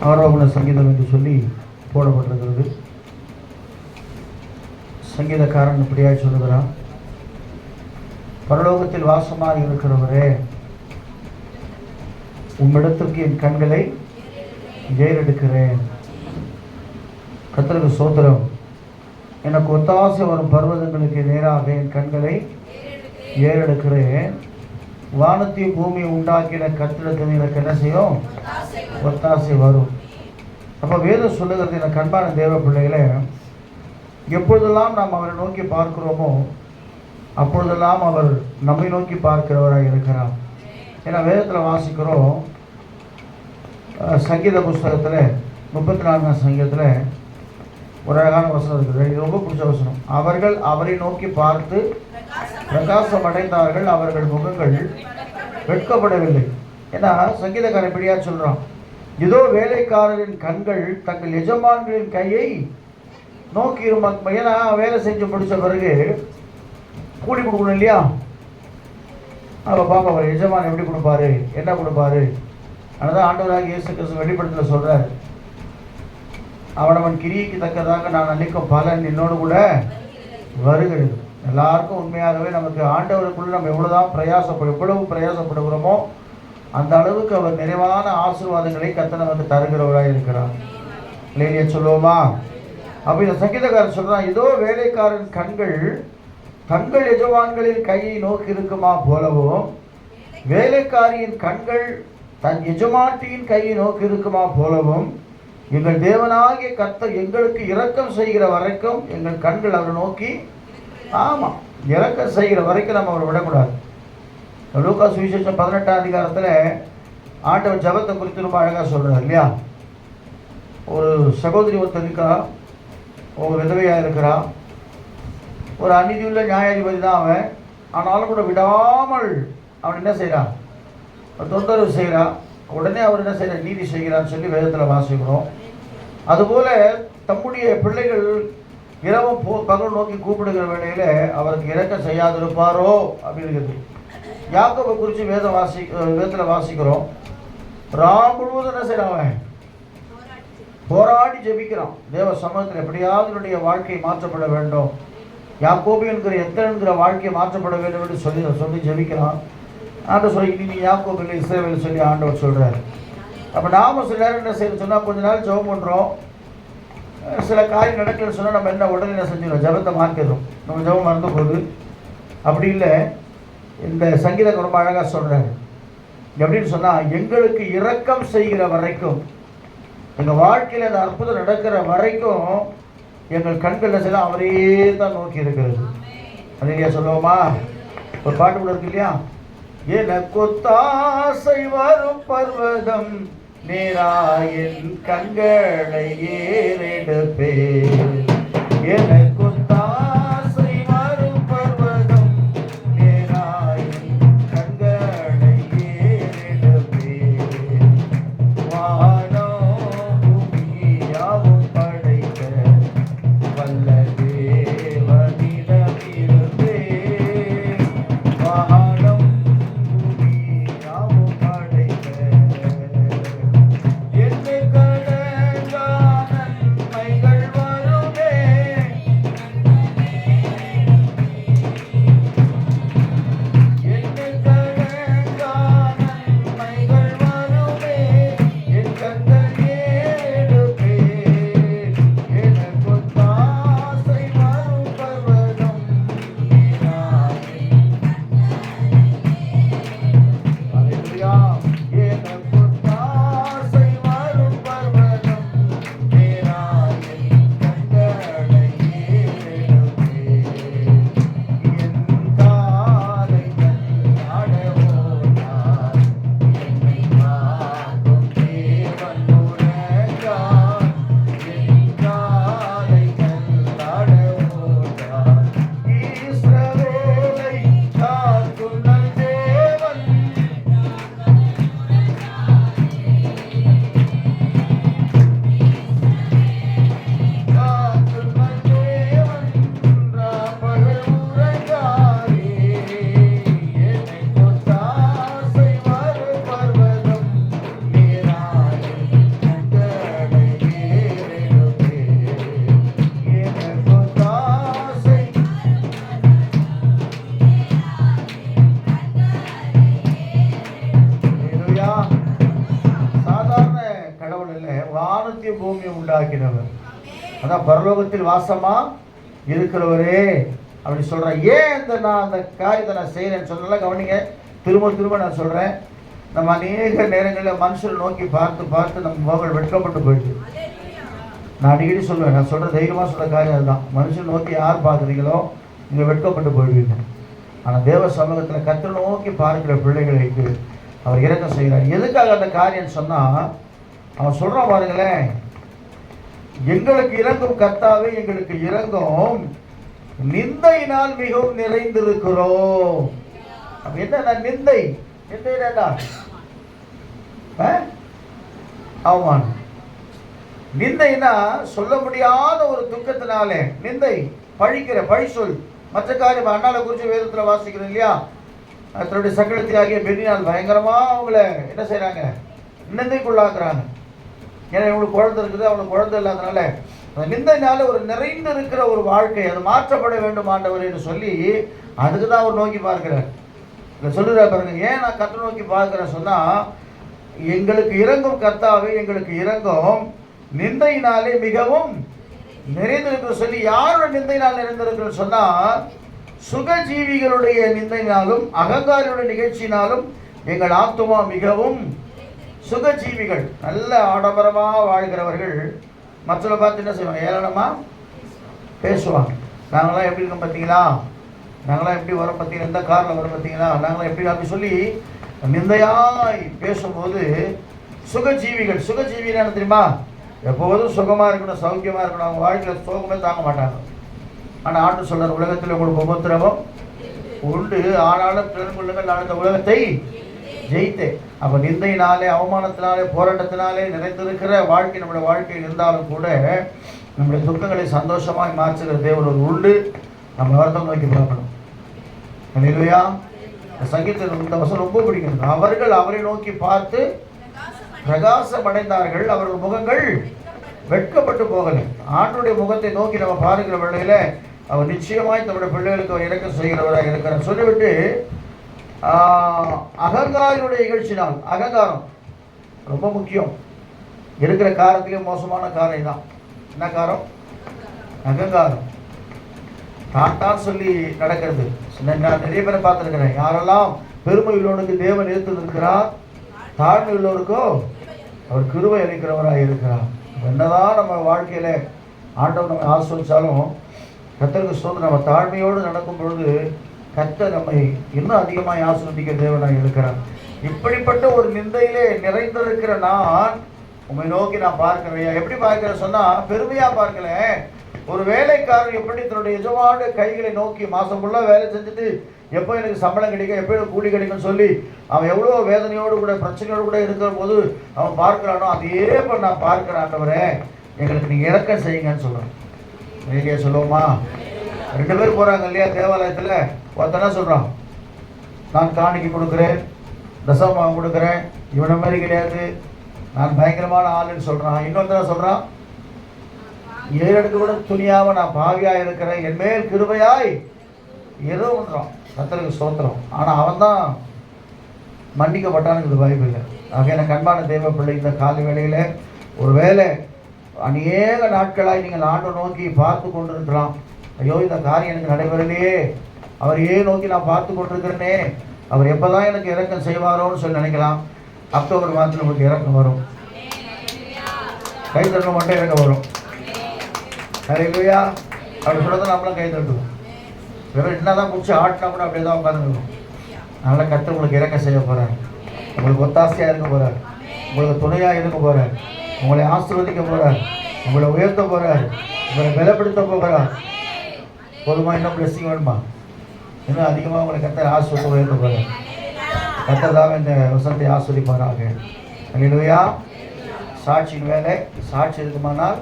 ஆரோகண சங்கீதம் என்று சொல்லி போடப்பட்டிருக்கிறது. சங்கீதக்காரன் இப்படியாய் சொல்லுகிறான், பரலோகத்தில் வாசமாக இருக்கிறவரே, உம்மிடத்திற்கு என் கண்களை ஏறெடுக்கிறேன். கர்த்தருக்கு ஸ்தோத்திரம். எனக்கு ஒத்தாசை வரும் பர்வதங்களுக்கு நேராக என் கண்களை ஏறெடுக்கிறேன். வானத்தையும் பூமியை உண்டாக்கின கர்த்தரிடத்தில் எனக்கு என்ன செய்யும்? ஒத்தாசை வரும். அப்போ வேதம் சொல்லுகிறது, எனக்கு அன்பான தேவ பிள்ளைகளே, எப்பொழுதெல்லாம் நாம் அவரை நோக்கி பார்க்கிறோமோ அப்பொழுதெல்லாம் அவர் நம்மை நோக்கி பார்க்கிறவராக இருக்கிறார். ஏன்னா வேதத்தில் வாசிக்கிறோம், சங்கீத புஸ்தகத்தில் 34ஆம் சங்கீதத்தில் ஒரு அழகான வசனம் இருக்குது. இது ரொம்ப பிடிச்ச வசனம். அவர்கள் அவரை நோக்கி பார்த்து பிரகாசம் அடைந்தார்கள், அவர்கள் முகங்கள் வெட்கப்படவில்லை. ஏன்னா சங்கீதக்காரன் இப்படியா சொல்கிறான், இதோ வேலைக்காரரின் கண்கள் தங்கள் எஜமான்களின் கையை நோக்கி இருப்பாங்க. ஏன்னா வேலை செஞ்சு முடித்த பிறகு கூலி கொடுக்கணும் இல்லையா? அப்போ பாப்பா அவர் எஜமான் எப்படி கொடுப்பாரு, என்ன கொடுப்பாரு? அதனால் ஆண்டவராக இயேசு கிறிஸ்து வெளிப்படுத்தல சொல்கிறார், அவனவன் கிரியைக்கு தக்கதாக நான் அளிக்கும் பலன் என்னோடு கூட வருகிறது. எல்லாருக்கும் உண்மையாகவே நமக்கு ஆண்டவருக்குள்ள நம்ம எவ்வளவு பிரயாசப்படுகிறோமோ அந்த அளவுக்கு அவர் நிறைவான ஆசீர்வாதங்களை கர்த்தர் நமக்கு தருகிறவராக இருக்கிறார். இல்லையா சொல்லுவோமா? அப்போ இந்த சங்கீதக்காரன் சொல்றான், இதோ வேலைக்காரன் கண்கள் தங்கள் எஜமான்களின் கையை நோக்கி இருக்குமா போலவும், வேலைக்காரியின் கண்கள் தன் எஜமாட்டியின் கையை நோக்கி இருக்குமா போலவும், எங்கள் தேவனாகிய கர்த்தர் எங்களுக்கு இரக்கம் செய்கிற வரைக்கும் எங்கள் கண்கள் அவரை நோக்கி, ஆமாம், இரக்கம் செய்கிற வரைக்கும் நம்ம அவரை விடக்கூடாது. லூக்கா சுவிசேஷம் 18ஆம் அதிகாரத்தில் ஆண்டவர் ஜபத்தை குறித்து ரொம்ப அழகாக சொல்கிறார் இல்லையா? ஒரு சகோதரி ஒருத்தர் இருக்கா, ஒரு விதவையாக இருக்கிறா, ஒரு அநீதியுள்ள நியாயாதிபதி தான் அவன். ஆனாலும் கூட விடாமல் அவன் என்ன செய்கிறான்? தொந்தரவு செய்கிறான். உடனே அவர் என்ன செய்கிறார்? நீதி செய்கிறான்னு சொல்லி வேதத்தில் வாசிக்கிறோம். அதுபோல் தம்முடைய பிள்ளைகள் இரவும் பகல் நோக்கி கூப்பிடுகிற வேளையில் அவருக்கு இரக்கம் செய்யாதிருப்பாரோ அப்படிங்கிறது. யாக்கோபை குறித்து வேதத்தில் வாசிக்கிறோம். ராம் முழுவதும் என்ன செய்கிறான்? அவன் போராடி ஜெபிக்கிறான். தேவ சமூகத்தில் எப்படியாவது என்னுடைய வாழ்க்கை மாற்றப்பட வேண்டும், யாக்கோபு என்கிற என்கிற வாழ்க்கையை மாற்றப்பட வேண்டும் என்று சொல்லி ஜெபிக்கிறான். ஆண்டவர் சொல்லி, நீ யாக்கோபு இல்லை இஸ்ரவேல் சொல்லி ஆண்டவர் சொல்கிறார். அப்போ நாம் சில நேரம் என்ன செய்யணும் சொன்னால், கொஞ்ச நாள் ஜெபம் பண்ணுறோம், சில காரியம் நடக்கலன்னு சொன்னால் நம்ம என்ன உடனே என்ன செஞ்சிடும்? ஜெபத்தை மாற்றிடுறோம். நம்ம ஜெபம் மறந்து போகுது. அப்படி இல்லை, இந்த சங்கீதம் ரொம்ப அழகாக சொல்கிறாரு. எப்படின்னு சொன்னால், எங்களுக்கு இரக்கம் செய்கிற வரைக்கும், எங்கள் வாழ்க்கையில் அந்த அற்புதம் நடக்கிற வரைக்கும் எங்கள் கண்கள் செய்யலாம் அவரே தான் நோக்கி இருக்கிறது. அது இல்லையா சொல்லுவோமா? ஒரு பாட்டு கூட இருக்கு இல்லையா? எனக்கொத்தாசை வரும் பர்வதம் நேராயின் கண்களை ஏறெடுப்பே. எனக்கொத்தாசை வரும் பர்வதம் நேராயின் கண்களை ஏறெடுப்பே. வானத்தையும் பூமியை உண்டாக்கினவர். அதான் பரலோகத்தில் வாசமா இருக்கிறவரே அப்படி சொல்கிறேன். ஏன் நான் அந்த காரியத்தை நான் செய்கிறேன்னு சொன்னால கவனிங்க. திரும்ப திரும்ப நான் சொல்கிறேன், நம்ம அநேக நேரங்களில் மனுஷரை நோக்கி பார்த்து பார்த்து நம்ம முகங்கள் வெட்கப்பட்டு போயிடுது. நான் அடிக்கடி சொல்லுவேன், நான் சொல்கிற தைரியமாக சொல்கிற காரியம் அதுதான். மனுஷன் நோக்கி யார் பார்க்குறீங்களோ நீங்கள் வெட்கப்பட்டு போயிடுவீங்க. ஆனால் தேவ சமூகத்தில் கர்த்தரை நோக்கி பார்க்கிற பிள்ளைகளுக்கு அவர் இரக்கம் செய்கிறார். எதுக்காக அந்த காரியம் சொன்னால், அவன் சொல்கிறான் பாருங்களேன், எங்களுக்கு இறங்கும் கர்த்தாவே எங்களுக்கு இறங்கும், நிந்தையினால் மிகவும் நிறைந்திருக்கிறோம். அப்ப என்ன நிந்தை? நிந்தை அவமானம். நிந்தைனா சொல்ல முடியாத ஒரு துக்கத்தினாலே நிந்தை, பழிக்கிற பழி சொல். மற்ற காரியம் அண்ணால குறித்து வேதத்தில் வாசிக்கிறோம் இல்லையா? தன்னுடைய சக்கரத்தை ஆகிய பெண்ணினால் பயங்கரமாக அவங்கள என்ன செய்கிறாங்க? நிந்தைக்குள்ளாக்குறாங்க. ஏன்னா இவங்களுக்கு குழந்தை இருக்குது, அவங்களுக்கு குழந்தை இல்லாதனால அந்த நிந்தைனால ஒரு நிறைந்து இருக்கிற ஒரு வாழ்க்கை அது மாற்றப்பட வேண்டும் ஆண்டவர் என்று சொல்லி அதுக்கு தான் அவர் நோக்கி பார்க்கிறார். இதை சொல்லுற பாருங்க, ஏன் நான் கர்த்தரை நோக்கி பார்க்கிறேன் சொன்னால், எங்களுக்கு இறங்கும் கர்த்தாவே எங்களுக்கு இறங்கும், நிந்தையினாலே மிகவும் நிறைந்திருக்கிற சொல்லி. யாரோட நிந்தையினால் நிறைந்திருக்குன்னு சொன்னால், சுகஜீவிகளுடைய நிந்தையினாலும் அகங்காரியுடைய நிகழ்ச்சியினாலும் எங்கள் ஆத்துமா மிகவும். சுகஜீவிகள் நல்ல ஆடம்பரமாக வாழ்கிறவர்கள் மற்றவரை பார்த்து என்ன செய்வாங்க? ஏளனமாக பேசுவாங்க. நாங்களாம் எப்படி இருக்கோம் பார்த்தீங்களா, நாங்களாம் எப்படி வரோம் பார்த்தீங்களா, எந்த காரில் வரோம் பார்த்தீங்களா, நாங்களாம் எப்படி அப்படி சொல்லி நிந்தையாய் பேசும்போது சுகஜீவிகள். சுகஜீவினா என்ன தெரியுமா? எப்போதும் சுகமாக இருக்கணும், சௌக்கியமாக இருக்கணும், அவங்க வாழ்க்கையில் சோகமே தாங்க மாட்டாங்க. ஆனால் ஆண்டு சொல்கிற உலகத்தில் உங்களுக்கு உபத்திரவம் உண்டு, ஆனாலும் பெருங்குள்ளுங்கள் நான் இந்த உலகத்தை ஜெயித்தேன். அப்போ நிந்தையினாலே அவமானத்தினாலே போராட்டத்தினாலே நிறைந்திருக்கிற வாழ்க்கை நம்முடைய வாழ்க்கையில் இருந்தாலும் கூட நம்முடைய துக்கங்களை சந்தோஷமாக மாற்றுகிற தேவன் ஒரு உண்டு. நம்ம வருத்தம் நோக்கி பார்க்கணும் இல்லையா? சங்கீதத்தில் இந்த வசனம் ரொம்ப பிடிக்கும். அவர்கள் அவரை நோக்கி பார்த்து பிரகாசம் அடைந்தார்கள், அவர்கள் முகங்கள் வெட்கப்பட்டு போகலை. ஆண்டுடைய முகத்தை நோக்கி நம்ம பார்க்கிற வேளையில அவர் நிச்சயமாய் தன்னுடைய பிள்ளைகளுக்கு அவர் இறக்கம் செய்கிறவராக இருக்கிறார். சொல்லிவிட்டு அகங்காரியுடைய நிகழ்ச்சினால், அகங்காரம் ரொம்ப முக்கியம். இருக்கிற காரத்திலே மோசமான காரம் தான். என்ன காரம்? அகங்காரம். தான் சொல்லி நடக்கிறது. நான் நிறைய பேரை பார்த்துருக்கிறேன். யாரெல்லாம் பெருமை உள்ளவனுக்கு தேவன் எடுத்து இருக்கிறார், தாழ்மை உள்ளவருக்கோ அவர் கிருபை அளிக்கிறவராக இருக்கிறார். என்னதான் நம்ம வாழ்க்கையில் ஆண்டவர் நம்ம ஆஸ்வதிச்சாலும் கர்த்தருக்கு ஸ்தோத்திரம், நம்ம தாழ்மையோடு நடக்கும் பொழுது கர்த்தர் நம்மை இன்னும் அதிகமாக ஆசீர்வதிக்கிற தேவனாக இருக்கிறார். இப்படிப்பட்ட ஒரு நிந்தையிலே நிறைந்திருக்கிற நான் உண்மை நோக்கி நான் பார்க்கிறேன். எப்படி பார்க்கிறேன் சொன்னால், பெருமையாக பார்க்கல. ஒரு வேலைக்காரர் எப்படி தன்னுடைய எஜமான கைகளை நோக்கி மாதம் ஃபுல்லாக வேலை செஞ்சுட்டு எப்போ எனக்கு சம்பளம் கிடைக்கும், எப்போ எனக்கு கூலி கிடைக்கும்னு சொல்லி அவன் எவ்வளோ வேதனையோடு கூட பிரச்சனையோடு கூட இருக்கிற போது அவன் பார்க்கிறானோ, அதே இப்போ நான் பார்க்கிறேன். ஆண்டவரே எங்களுக்கு நீங்கள் இறக்கம் செய்யுங்கன்னு சொல்கிறேன். வெளியே சொல்லுவோமா? 2 பேர் போகிறாங்க இல்லையா தேவாலயத்தில். ஒருத்தனா சொல்கிறான், நான் காணிக்கை கொடுக்குறேன், தசமம் கொடுக்குறேன், இவனை மாதிரி கிடையாது, நான் பயங்கரமான ஆளுன்னு சொல்கிறான். இன்னொருத்தனா சொல்கிறான், 7 அடுக்கு கூட துணியாமல் நான் பாவியாக இருக்கிறேன், என் மேல் கிருபையாய் ஏதோ பண்ணுறான். கர்த்தருக்கு ஸ்தோத்திரம். ஆனால் அவன் தான் மன்னிக்கப்பட்டானுங்கிறது பைபிளில். ஆக எனக்கு அன்பான தேவ பிள்ளை, இந்த காலை வேளையில் ஒரு வேளை அநேக நாட்களாய் நீங்கள் ஆண்டை நோக்கி பார்த்து கொண்டிருக்கலாம். ஐயோ இந்த காரியம் எனக்கு நடைபெறலையே, அவர் ஏன் நோக்கி நான் பார்த்து கொண்டிருக்கிறேனே, அவர் எப்போ தான் எனக்கு இறக்கம் செய்வாரோன்னு சொல்லி நினைக்கலாம். அக்டோபர் மாதத்தில் நமக்கு இறக்கம் வரும். கை தட்டணும் மட்டும் இறக்கம் வரும். ஹல்லேலூயா. அப்படி சொல்கிறத நம்மளும் கை தட்டுவோம். வெறும் என்ன தான் முடிச்சு ஆட்டினா கூட அப்படியே தான் உட்காந்துருக்கணும். அதனால் கர்த்தர் உங்களுக்கு இறக்கம் செய்ய போகிறார், உங்களுக்கு ஒத்தாசையாக இருக்க போகிறார், உங்களுக்கு துணையாக இருக்க போகிறார், உங்களை ஆசீர்வதிக்க போகிறார், உங்களை உயர்த்த போகிறார், உங்களை பலப்படுத்த போகிறார். போதுமா? இன்னும் பிளெஸிங் வேணுமா? இன்னும் அதிகமாக உங்களை கர்த்தர் ஆசீர்வதித்து உயர்த்த போகிறார். கர்த்தர் தான் இந்த வசனத்தை ஆஸ்வதிப்பாராக. அல்லேலூயா. சாட்சியின் வேலை, சாட்சி இருக்குமானால்